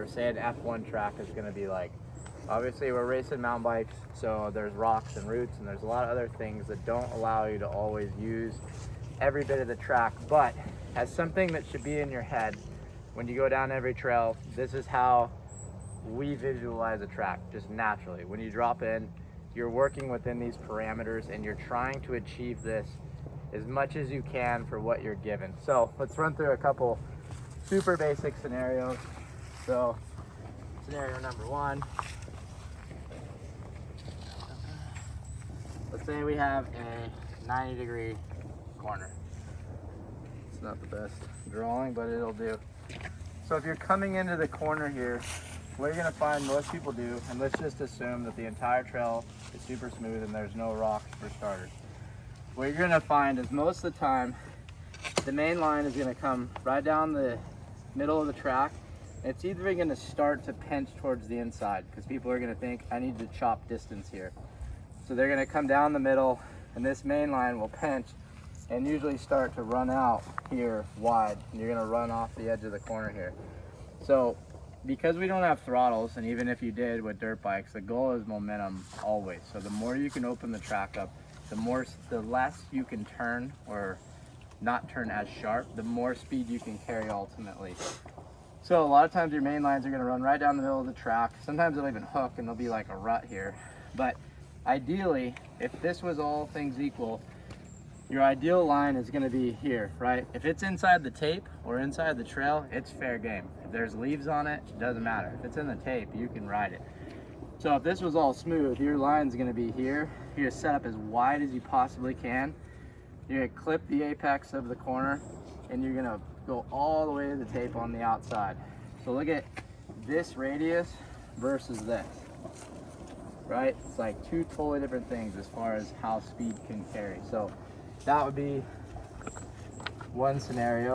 or say an F1 track is going to be like. Obviously we're racing mountain bikes, so there's rocks and roots and there's a lot of other things that don't allow you to always use every bit of the track. But as something that should be in your head when you go down every trail, this is how we visualize a track, just naturally. When you drop in, you're working within these parameters and you're trying to achieve this as much as you can for what you're given. So let's run through a couple super basic scenarios. So scenario number one, let's say we have a 90-degree corner. It's not the best drawing, but it'll do. So if you're coming into the corner here, what you're gonna find most people do, and let's just assume that the entire trail is super smooth and there's no rocks for starters. What you're gonna find is most of the time, the main line is gonna come right down the middle of the track. It's either gonna start to pinch towards the inside because people are gonna think, I need to chop distance here. So they're gonna come down the middle and this main line will pinch and usually start to run out here wide. And you're gonna run off the edge of the corner here. So because we don't have throttles, and even if you did with dirt bikes, the goal is momentum always. So the more you can open the track up, the less you can turn or not turn as sharp, the more speed you can carry ultimately. So a lot of times your main lines are gonna run right down the middle of the track. Sometimes they'll even hook and there'll be like a rut here. But ideally, if this was all things equal, your ideal line is gonna be here, right? If it's inside the tape or inside the trail, it's fair game. If there's leaves on it, it doesn't matter. If it's in the tape, you can ride it. So if this was all smooth, your line's gonna be here. You're gonna set up as wide as you possibly can. You're gonna clip the apex of the corner and you're gonna go all the way to the tape on the outside. So look at this radius versus this, right? It's like two totally different things as far as how speed can carry. So that would be one scenario.